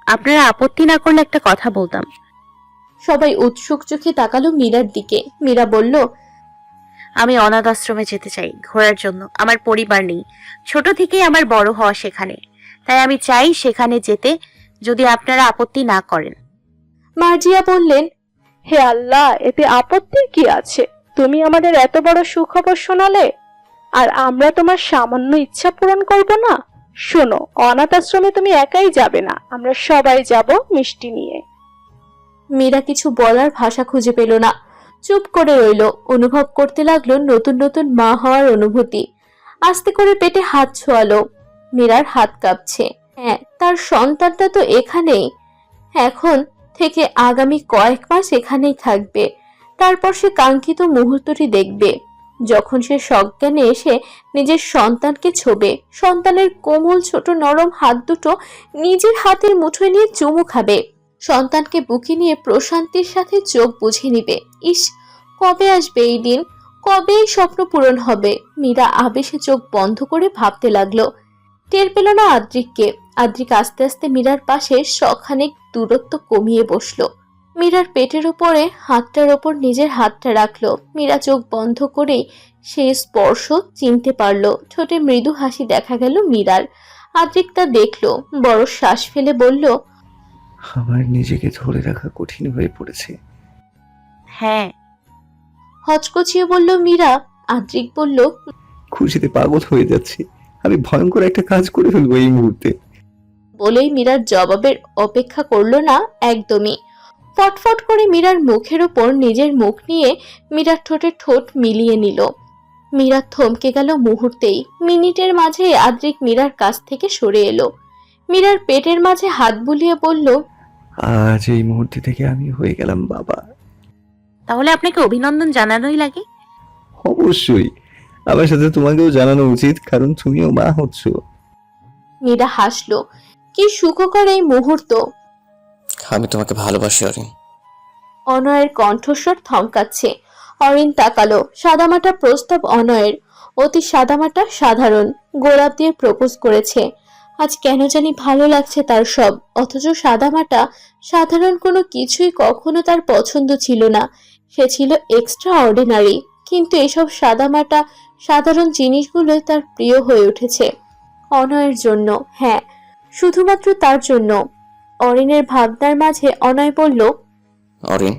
আপনারা আপত্তি না করলে একটা কথা বলতাম। সবাই উৎসুক চোখে তাকালো মীরার দিকে। মীরা বলল, আমি অনাথ আশ্রমে যেতে চাই ঘোরার জন্য। আমার পরিবার নেই, ছোট থেকেই আমার বড় হওয়া সেখানে, তাই আমি চাই সেখানে যেতে, যদি আপনারা আপত্তি না করেন। মার্জিয়া বললেন, হে আল্লাহ, এতে আপত্তির কি আছে? তুমি আমাদের এত বড় সুখবর শোনালে, আর আমরা তোমার সামান্য ইচ্ছা পূরণ করব না? শোনো, অনাথ আশ্রমে তুমি একাই যাবে না, আমরা সবাই যাব মিষ্টি নিয়ে। মীরা কিছু বলার ভাষা খুঁজে পেল না, চুপ করে রইল। অনুভব করতে লাগলো নতুন নতুন মা হওয়ার অনুভূতি। আস্তে করে পেটে হাত ছোঁয়ালো। মীরার হাত কাঁপছে। হ্যাঁ, তার সন্তানটা তো এখানেই। এখন থেকে আগামী কয়েক মাস এখানেই থাকবে। তারপর সে কাঙ্ক্ষিত মুহূর্তটি দেখবে, যখন সে সজ্ঞানে এসে নিজের সন্তানকে ছোবে, সন্তানের কোমল ছোট নরম হাত দুটো নিজের হাতের মুঠোয় নিয়ে চুমু খাবে, সন্তানকে বুকে নিয়ে প্রশান্তির সাথে চোখ বুঝে নিবে। ইস, কবে আসবে এই দিন? কবে এই স্বপ্ন পূরণ হবে? মীরা আবেশে চোখ বন্ধ করে ভাবতে লাগলো। টের পেল না আদ্রিককে। আদ্রিক আস্তে আস্তে মীরার পাশে সখানেক দূরত্ব কমিয়ে বসলো। মীরার পেটের উপরে হাতটার ওপর নিজের হাতটা রাখলো। মীরা চোখ বন্ধ করেই সেই স্পর্শ চিনতে পারলো। ঠোঁটে মৃদু হাসি দেখা গেল মীরার। আদ্রিক তা দেখলো, বড় শ্বাস ফেলে বলল, আমার নিজেকে ধরে রাখা কঠিন হয়ে পড়েছে। হ্যাঁ। হচকচিয়ে বলল মীরা। আদ্রিক বলল, খুশিতে পাগল হয়ে যাচ্ছি। আমি ভয়ঙ্কর একটা কাজ করে ফেলবো এই মুহূর্তে। বলেই মীরার জবাবের অপেক্ষা করলো না একদমই। ফটফট করে মীরার মুখের ওপর নিজের মুখ নিয়ে মীরার ঠোঁটে ঠোঁট মিলিয়ে নিল। মীরা থমকে গেল মুহূর্তেই। মিনিটের মাঝে আদ্রিক মীরার কাছ থেকে সরে এলো। মীরার পেটের মাঝে হাত বুলিয়ে বলল, আজ এই মুহূর্তে থেকে আমি হয়ে গেলাম বাবা। তাহলে আপনাকে অভিনন্দন জানানোই লাগে। অবশ্যই, আমার সাথে তোমাকেও জানানো উচিত, কারণ তুমিও মা হচ্ছ। মীরা হাসলো। কি সুখকর এই মুহূর্ত! আমি তোমাকে ভালোবাসি অরিন। অনয়ের কণ্ঠস্বর থমকাচ্ছে। অরিন তাকালো। সাদামাটা প্রস্তাব অনয়ের, অতি সাদামাটা, সাধারণ। গোলাপ দিয়ে প্রপোজ করেছে। আজ কেন জানি ভালো লাগছে তার সব। অথচ সাদামাটা সাধারণ কোনো কিছুই কখনো তার পছন্দ ছিল না। সে ছিল এক্সট্রা অর্ডিনারি, কিন্তু এসব সাদামাটা সাধারণ জিনিসগুলোই তার প্রিয় হয়ে উঠেছে। অনয়ের জন্য, হ্যাঁ, শুধুমাত্র তার জন্য। অরিনের ভাবনার মাঝে অনয় বলল, অরিন,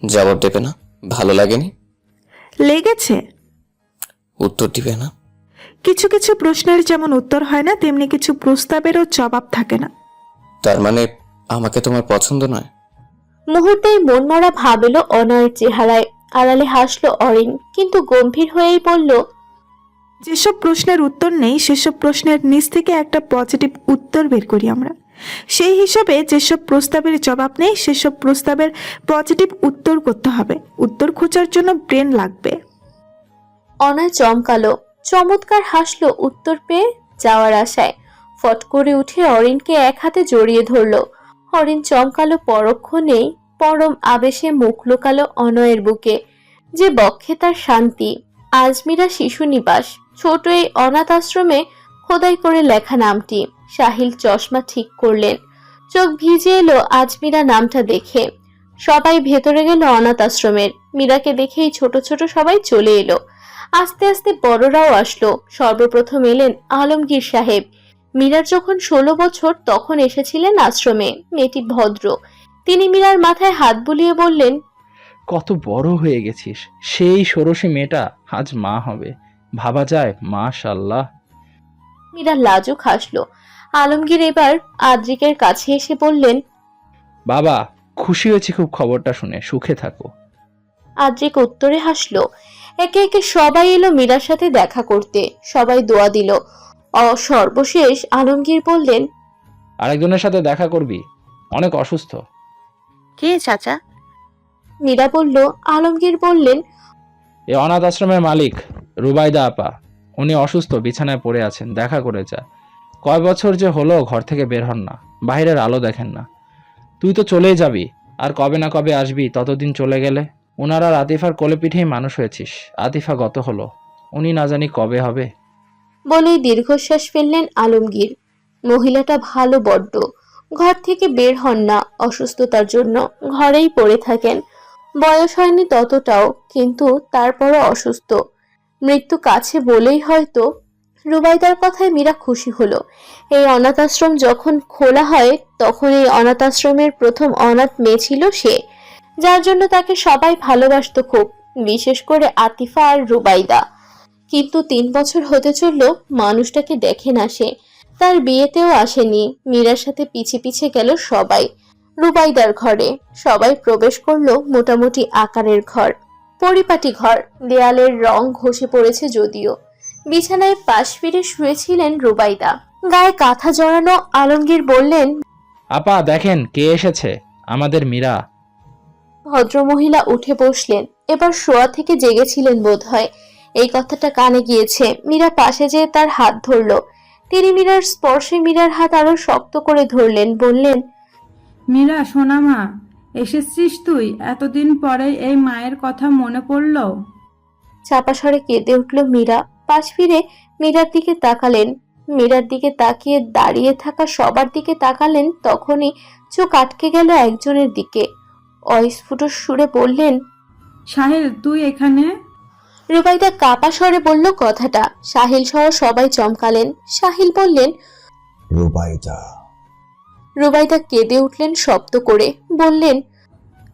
জবাব দেবে না? ভালো লাগেনি? লেগেছে। উত্তর দিবে না? কিছু কিছু প্রশ্নের যেমন উত্তর হয় না, তেমনি কিছু প্রস্তাবেরও জবাব থাকে না। তার মানে আমাকে তোমার পছন্দ নয়? মুহূর্তেই মনমরা ভাব এলো অনয়ের চেহারায়। আড়ালে হাসলো অরিন, কিন্তু গম্ভীর হয়েই বলল, যেসব প্রশ্নের উত্তর নেই সেসব প্রশ্নের নিচ থেকে একটা পজিটিভ উত্তর বের করি আমরা। সেই হিসাবে যেসব প্রস্তাবের জবাব নেই সেসব প্রস্তাবের পজিটিভ উত্তর করতে হবে। উত্তর খোঁজার জন্য ব্রেন লাগবে। অনয় চমকালো, চমৎকার হাসলো উত্তর পেয়ে যাওয়ার আশায়। ফট করে উঠে অরিনকে এক হাতে জড়িয়ে ধরলো। অরিন চমকালো পরক্ষণেই, পরম আবেশে মুখ লুকালো অনয়ের বুকে। যে বক্ষে তার শান্তি। আজমিরা শিশু নিবাস, ছোট এই অনাথ আশ্রমে খোদাই করে লেখা নামটি। সাহিল চশমা ঠিক করলেন। চোখ ভিজে এলো আজমিরা নামটা দেখে। সবাই ভেতরে গেল অনাথ আশ্রমের। মীরাকে দেখেই ছোট ছোট সবাই চলে এলো। আস্তে আস্তে বড়রাও আসলো। সর্বপ্রথম এলেন আলমগীর সাহেব। মীরার যখন 16 বছর তখন এসেছিলেন আশ্রমে। মেয়েটি ভদ্র। তিনি মীরার মাথায় হাত বুলিয়ে বললেন, কত বড় হয়ে গেছিস! সেই ষোড়শী মেয়েটা আজ মা হবে, ভাবা যায়? মাশাআল্লাহ। মীরা লাজুক হাসলো। আলমগীর এবার আদ্রিকের কাছে এসে বললেন, বাবা, খুশি হয়েছি খুব খবরটা শুনে, সুখে থাকো। আদ্রিক উত্তরে হাসলো। একে একে সবাই এলো মীরার সাথে দেখা করতে। সবাই দোয়া দিল। সর্বশেষ আলমগীর বললেন, আরেকজনের সাথে দেখা করবি, অনেক অসুস্থ। কে চাচা? মীরা বলল। আলমগীর বললেন, এ অনাথ আশ্রমের মালিক রুবাইদা আপা, উনি অসুস্থ, বিছানায় পড়ে আছেন, দেখা করে যা। কয় বছর যে হলো ঘর থেকে বের হন না, বাইরের আলো দেখেন না। তুই তো চলেই যাবি, আর কবে না কবে আসবি, ততদিন চলে গেলে। ওনার আর আতিফার কোলে পিঠেই মানুষ হয়েছিস। আতিফা গত হলো, উনি না জানি কবে হবে। বলেই দীর্ঘশ্বাস ফেললেন আলমগীর। মহিলাটা ভালো বড্ড। ঘর থেকে বের হন না অসুস্থতার জন্য, ঘরেই পড়ে থাকেন। বয়স হয়নি ততটাও, কিন্তু তারপরও অসুস্থ। মৃত্যু কাছে বলেই হয়তো। রুবাইদার কথায় মীরা খুশি হলো। এই অনাথ আশ্রম যখন খোলা হয় তখন এই অনাথ আশ্রমের প্রথম অনাথ মেয়ে ছিল সে, যার জন্য তাকে সবাই ভালোবাসতো খুব, বিশেষ করে আতিফা আর রুবাইদা। কিন্তু 3 বছর হতে চলল মানুষটাকে দেখে না সে। তার বিয়েতেও আসেনি। মীরার সাথে পিছে পিছে গেল সবাই রুবাইদার ঘরে। সবাই প্রবেশ করলো মোটামুটি আকারের ঘর, পরিপাটি ঘর। দেয়ালের রং ঘষে পড়েছে যদিও। বিছানায় পাশ ফিরে শুয়েছিলেন রুবাইদা, গায়ে কাঁথা জড়ানো। আলমগীর বললেন, আপা দেখেন কে এসেছে, আমাদের মীরা। ভদ্রমহিলা উঠে বসলেন। এবার শোয়া থেকে জেগেছিলেন বোধহয়, এই কথাটা কানে গিয়েছে। মীরা পাশে যেয়ে তার হাত ধরল। তিনি মীরার স্পর্শে মীরার হাত আরো শক্ত করে ধরলেন, বললেন, মীরা সোনা মা, এসেছিস তুই? এতদিন পরে এই মায়ের কথা মনে পড়লো? চাপা স্বরে কেঁদে উঠল মীরা। পাশ ফিরে মীরার দিকে তাকালেন। মীরার দিকে তাকিয়ে দাঁড়িয়ে থাকা সবার দিকে তাকালেন। তখনই চোখ আটকে গেল একজনের দিকে। অস্ফুট সুরে বললেন, সাহিল তুই এখানে? রুবাইদা কাপা স্বরে বলল কথাটা। সাহিল সহ সবাই চমকালেন। সাহিল বললেন, রুবাইদা। রুবাইদা কেঁদে উঠলেন শব্দ করে, বললেন,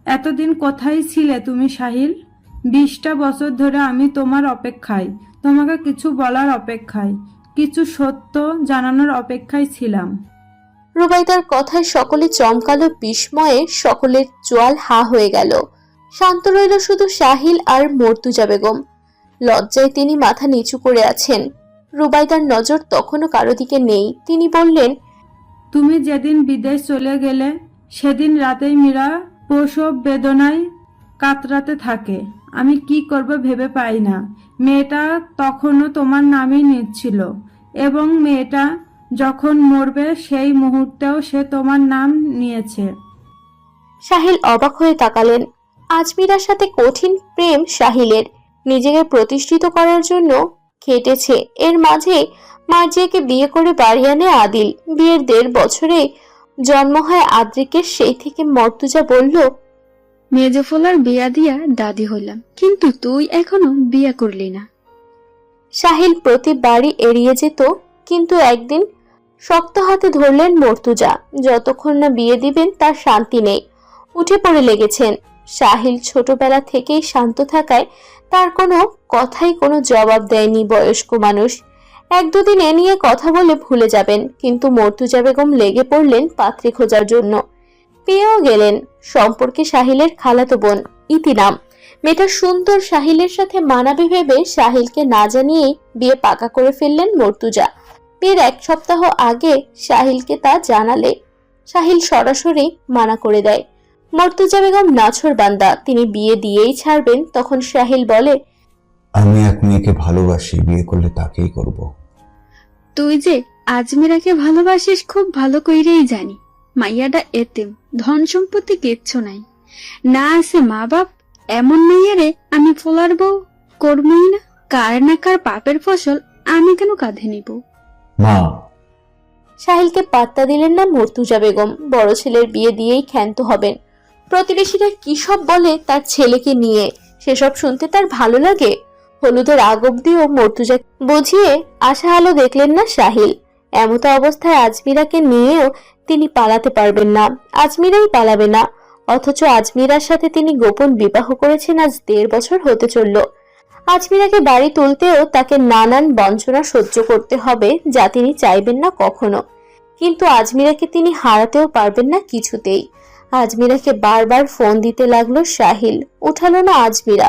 এতদিন কোথায় ছিলে তুমি সাহিল? 20টা বছর ধরে আমি তোমার অপেক্ষায়, তোমাকে কিছু বলার অপেক্ষায়, কিছু সত্য জানানোর অপেক্ষায় ছিলাম। রুবাইদার কথায় সকলে চমকালো বিস্ময়ে। সকলের চোয়াল হা হয়ে গেল। শান্ত রইল শুধু সাহিল আর মর্তুজা বেগম। লজ্জায় তিনি মাথা নিচু করে আছেন। রুবাইদার নজর তখনও কারো দিকে নেই। তিনি বললেন, তুমি যেদিন বিদেশ চলে গেলে সেদিন রাতেই মীরা প্রসব বেদনায় কাতরাতে থাকে। আমি কি করব ভেবে পাই না। মেয়েটা তখনও তোমার নামই নিচ্ছিল, এবং মেয়েটা যখন মরবে সেই মুহূর্তেও সে তোমার নাম নিয়েছে। সাহিল অবাক হয়ে তাকালেন। আজমিরার সাথে কঠিন প্রেম সাহিলের, নিজেকে প্রতিষ্ঠিত করার জন্য খেটেছে। এর মাঝে মার্জিয়াকে বিয়ে করে বাড়ি আনে আদিল। বিয়ের 1.5 বছরে জন্ম হয় আদ্রিকের। সেই থেকে মর্তুজা বলল, মেজফলার বিয়া দিয়া দাদি হইলাম, কিন্তু তুই এখনো বিয়া করলি না। সাহিল প্রতিবারই এড়িয়ে যেত, কিন্তু একদিন শক্ত হাতে ধরলেন মর্তুজা। যতক্ষণ না বিয়ে দিবেন তার শান্তি নেই। উঠে পড়ে লেগেছেন। সাহিল ছোটবেলা থেকেই শান্ত থাকায় তার কোনো কথাই কোনো জবাব দেয়নি বয়স্ক মানুষ। 1-2 দিন এ নিয়ে কথা বলে ভুলে যাবেন, কিন্তু মর্তুজা বেগম লেগে পড়লেন পাত্রী খোঁজার জন্য। পেয়েও গেলেন। সম্পর্কে সাহিলের খালাতো বোন, ইতি নাম। মেয়েটা সুন্দর, সাহিলের সাথে মানাবে ভেবে সাহিলকে না জানিয়েই বিয়ে পাকা করে ফেললেন মর্তুজা। বিয়ের 1 সপ্তাহ আগে সাহিলকে তা জানালে সাহিল সরাসরি মানা করে দেয়। মর্তুজা বেগম নাছর বান্দা, তিনি বিয়ে দিয়েই ছাড়বেন। তখন সাহিল বলে, আমি এক মেয়েকে ভালোবাসি, বিয়ে করলে তাকেই করব। তুই যে আজমিরাকে ভালোবাসিস খুব ভালো কইরেই জানি। মাইয়াটা এতিম, ধন সম্পত্তি কিচ্ছু নাই, না আছে মা বাপ। এমন মেয়েরে আমি ফোলার বউ করবই না। কার না কার পাপের ফসল আমি কেন কাঁধে নিব? মা, সাহিলকে পাত্তা দিলেন না মর্তুজা বেগম। বড় ছেলের বিয়ে দিয়েই ক্ষান্ত হবেন। প্রতিবেশীরা কি সব বলে তার ছেলেকে নিয়ে, সেসব শুনতে তার ভালো লাগে। হলুদের আগ অব্দিও মর্তুজা বুঝিয়ে আশা আলো দেখলেন না সাহিল। এমতো অবস্থায় আজমিরাকে নিয়েও তিনি পালাতে পারবেন না, আজমিরাই পালাবে না। অথচ আজমিরার সাথে তিনি গোপন বিবাহ করেছেন আজ 1.5 বছর হতে চলল। আজমিরাকে বাড়ি তুলতেও তাকে নানান বঞ্চনা সহ্য করতে হবে, যা তিনি চাইবেন না কখনো। কিন্তু আজমিরাকে তিনি হারাতেও পারবেন না কিছুতেই। আজমিরাকে বারবার ফোন দিতে লাগলো সাহিল, উঠালো না আজমিরা।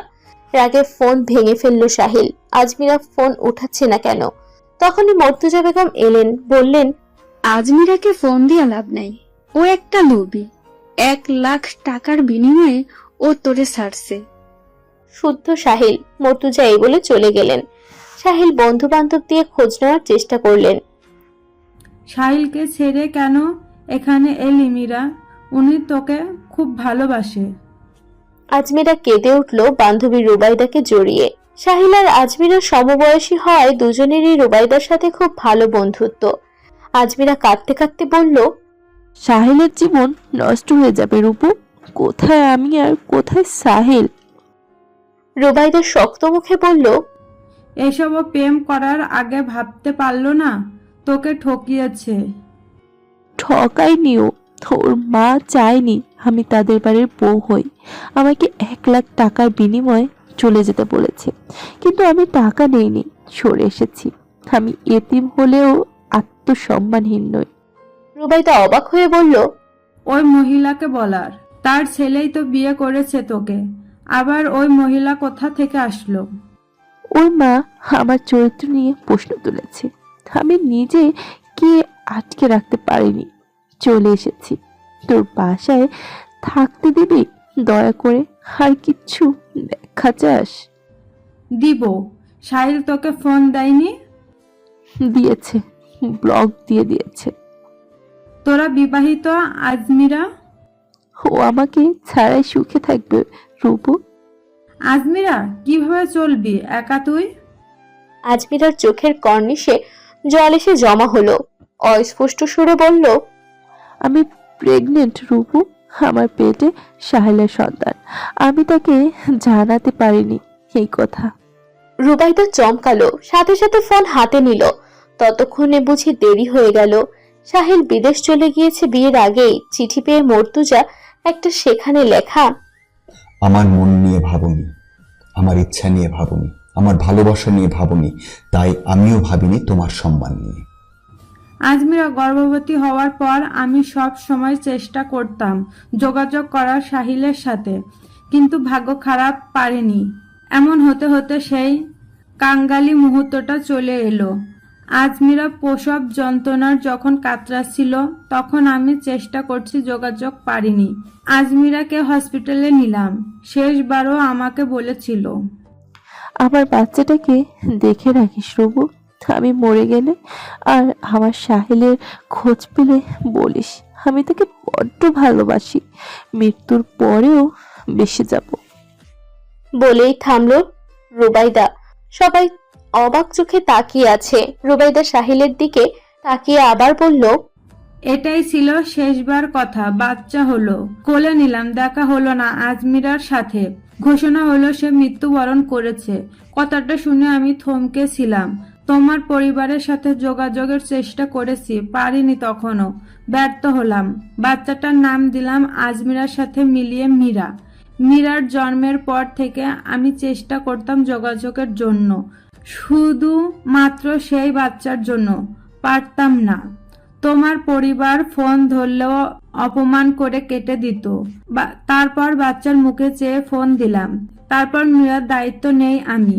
রাগে ফোন ভেঙে ফেললো সাহিল। আজমিরা ফোন উঠাচ্ছে না কেন? তখনই মর্তুজা বেগম এলেন, বললেন, আজমিরাকে ফোন দিয়া লাভ নাই, ও একটা লোভী। 1 লাখ টাকার বিনিময়ে ও তোরে ছাড়ছে। শুদ্ধ সাহিল। মর্তুজা এই বলে চলে গেলেন। সাহিল বন্ধু বান্ধব দিয়ে খোঁজ নেওয়ার চেষ্টা করলেন। সাহিলকে ছেড়ে কেন এখানে এলি মীরা? উনি তোকে খুব ভালোবাসে। আজমিরা কেঁদে উঠল বান্ধবী রুবাইদাকে জড়িয়ে। সাহিল আর আজমিরা সমবয়সী হওয়ায় দুজনেরই রুবাইদার সাথে খুব ভালো বন্ধুত্ব। আজমিরা কাঁদতে কাঁদতে বলল, সাহিলের জীবন নষ্ট হয়ে যাবে রূপু। কোথায় আমি আর কোথায় সাহিল? রুবাইদা শক্ত মুখে বলল, এসবও প্রেম করার আগে ভাবতে পারলো না তোকে ঠকিয়েছে। ঠকাইনিও, ওর মা চায়নি আমি তাদের বাড়ির বউ হই। আমাকে 1 লাখ টাকার বিনিময়ে চলে যেতে বলেছে, কিন্তু আমি টাকা নেইনি, সরে এসেছি। আমি এতিম হলেও আত্মসম্মানহীন নই। রুবাইদা অবাক হয়ে বলল, ওই মহিলাকে বলার, তার ছেলেই তো বিয়ে করেছে তোকে, আবার ওই মহিলা কোথা থেকে আসলো? ওর মা আমার চরিত্র নিয়ে প্রশ্ন তুলেছে। আমি নিজে কে আটকে রাখতে পারিনি, চলে এসেছি। তোর বাসায় থাকতে দিবি দয়া করে? আর কিচ্ছু দেখা চাস? দিব। সাহিল তোকে ফোন দেয়নি? দিয়েছে, ব্লক দিয়ে দিয়েছে। তোরা বিবাহিত আজমিরা? ও আমাকে ছাড়াই সুখে থাকবে রূপু। আজমিরা কিভাবে চলবি একা তুই? আজমিরার চোখের কর্নিশে জল এসে জমা হলো। অস্পষ্ট সুরে বলল, আমি প্রেগনেন্ট রূপু, আমার পেটে সাহেলের সন্তান। আমি তাকে জানাতে পারিনি এই কথা। রুবাইদা চমকালো, সাথে সাথে ফোন হাতে নিল। ততক্ষণে বুঝি দেরি হয়ে গেল। সাহিল বিদেশ চলে গিয়েছে বিয়ের আগেই। চিঠি পেয়ে মর্তুজা একটা সেখানে লেখা, আমার মন নিয়ে ভাবনি, আমার ইচ্ছা নিয়ে ভাবনি, আমার ভালোবাসা নিয়ে ভাবনি, তাই আমিও ভাবিনি তোমার সম্মান নিয়ে। আজমিরা গর্ভবতী হওয়ার পর আমি সব সময় চেষ্টা করতাম যোগাযোগ করার সাহিলের সাথে, কিন্তু ভাগ্য খারাপ, পারিনি। এমন হতে হতে সেই কাঙ্গালি মুহূর্তটা চলে এলো। আজমিরা প্রসব যন্ত্রণার যখন কাতরাচ্ছিল, তখন আমি চেষ্টা করছি, যোগাযোগ পারিনি। আজমিরাকে হসপিটালে নিলাম। শেষবারও আমাকে বলেছিল, আমার বাচ্চাটাকে দেখে রাখিস রূপু, আমি মরে গেলে আর আমার সাহিলের খোঁজ পেলে বলিস, আমি তাকে বড্ড ভালোবাসি, মৃত্যুর পরেও বেঁচে যাব। বলেই থামলো রুবাইদা। সবাই অবাক চোখে তাকিয়ে আছে। রুবাইদা সাহিলের দিকে তাকিয়ে আবার বলল, এটাই ছিল শেষবার কথা। বাচ্চা হলো, কোলে নিলাম, দেখা হলো না আজমিরার সাথে। ঘোষণা হলো সে মৃত্যুবরণ করেছে। কথাটা শুনে আমি থমকেছিলাম। তোমার পরিবারের সাথে যোগাযোগের চেষ্টা করেছি, পারিনি, তখনও ব্যর্থ হলাম। বাচ্চাটার নাম দিলাম আজমিরার সাথে মিলিয়ে মীরা। মীরার জন্মের পর থেকে আমি চেষ্টা করতাম যোগাযোগের জন্য, শুধু মাত্র সেই বাচ্চার জন্য। পারতাম না। তোমার পরিবার ফোন ধরলেও অপমান করে কেটে দিত। তারপর বাচ্চার মুখে চেয়ে ফোন দিলাম। তারপর মীরার দায়িত্ব নেই আমি।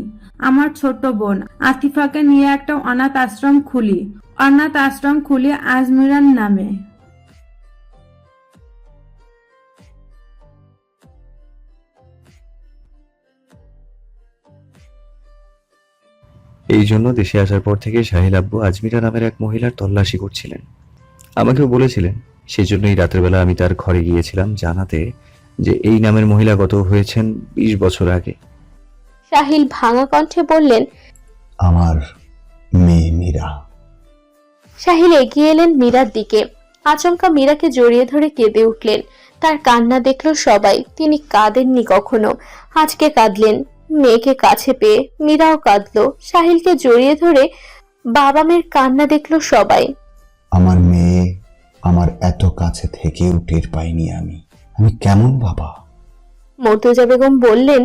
আমার ছোট বোন আতিফাকে নিয়ে একটা অনাথ আশ্রম খুলি আজমিরার নামে। এই জন্য দেশে আসার পর থেকে সাহিল আব্বু আজমিরা নামের এক মহিলার তল্লাশি করছিলেন। আমাকেও বলেছিলেন, সেজন্যই রাতের বেলা আমি তার ঘরে গিয়েছিলাম জানাতে যে এই নামের মহিলা গত হয়েছেন 20 বছর আগে। সাহিল ভাঙা কণ্ঠে বললেন, আমার মেয়ে মীরা। সাহিল এগিয়ে এলেন মীরার দিকে। আচমকা মীরাকে জড়িয়ে ধরে কেঁদে উঠলেন। তার কান্না দেখলো সবাই। তিনি কাঁদেননি কখনো, আজকে কাঁদলেন। মেয়েকে কাছে পেয়ে মীরাও কাঁদলো। সাহিলকে জড়িয়ে ধরে বাবা মেয়ের কান্না দেখলো সবাই। আমার মেয়ে আমার এত কাছে থেকেও টের পাইনি আমি কেমন বাবা। মর্তুজা বেগম বললেন,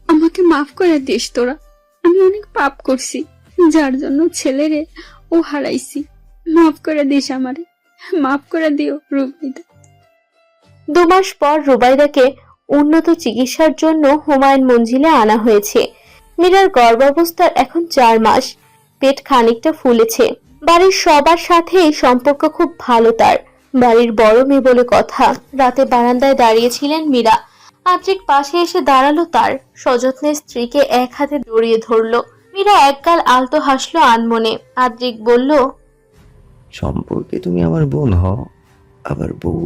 আমাকে মাফ করে দিস তোরা, আমি অনেক পাপ করছি, যার জন্য ছেলেরে ও হারাইছি। মাফ করে দিস আমারে, মাফ করে দিও রুবাইদা। 2 মাস পর রুবাইদাকে উন্নত চিকিৎসার জন্য হুমায়ুন মঞ্জিলে আনা হয়েছে। মীরার গর্ভাবস্থার এখন 4 মাস। পেট খানিকটা ফুলেছে। বাড়ির সবার সাথেই সম্পর্ক খুব ভালো তার। বাড়ির বড় মেয়ে বলে কথা। রাতে বারান্দায় দাঁড়িয়েছিলেন মীরা। আদ্রিক পাশে এসে দাঁড়ালো তার। সযত্নে স্ত্রীকে এক হাতে জড়িয়ে ধরলো। মীরা একগাল আলতো হাসলো আনমনে। আদ্রিক বলল, সম্পর্কে তুমি আমার বোন হও, আবার বউ।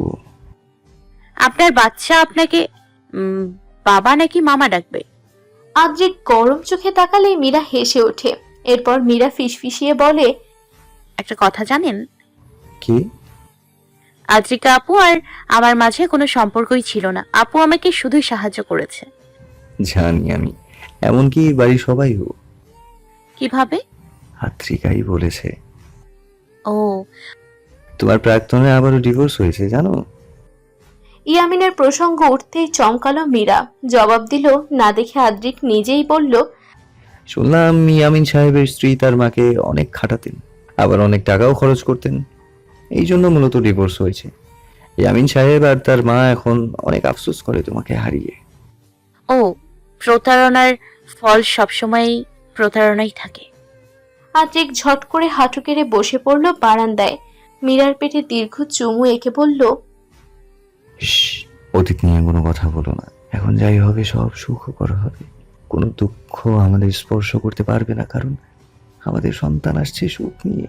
আপনার বাচ্চা আপনাকে বাবা নাকি মামা ডাকবে? আদ্রিক গরম চোখে তাকালেই মীরা হেসে ওঠে। এরপর মীরা ফিসফিসিয়ে বলে, একটা কথা জানেন? কি? আদ্রিকা আপু আর আমার মাঝে কোনো সম্পর্কই ছিল না। আপু আমাকে শুধুই সাহায্য করেছে। জানি আমি, এমনকি বাড়ির সবাইও। কিভাবে? আত্রিকাই বলেছে। ও, তোমার প্রাক্তনে আবারও ডিভোর্স হয়েছে জানো? ইয়ামিনের প্রসঙ্গ উঠতেই চমকালো মীরা। জবাব দিল না দেখে আদ্রিক নিজেই বলল, শুনলাম ইয়ামিন সাহেবের স্ত্রী তার মাকে অনেক খাটাতেন, আবার অনেক টাকাও খরচ করতেন। এই জন্য মূলত ডিভোর্স হয়েছে। ইয়ামিন সাহেব আর তার মা এখন অনেক আফসোস করে তোমাকে হারিয়ে। ও, প্রতারণার ফল সবসময় প্রতারণাই থাকে। আদ্রিক ঝট করে হাঁটু কেড়ে বসে পড়ল বারান্দায়। মীরার পেটে দীর্ঘ চুমু এঁকে বলল, শ্শ্, অতীত নিয়ে কোনো কথা বলো না। এখন যাই হবে সব সুখকর হবে। কোনো দুঃখ আমাদের স্পর্শ করতে পারবে না, কারণ আমাদের সন্তান আসছে সুখ নিয়ে।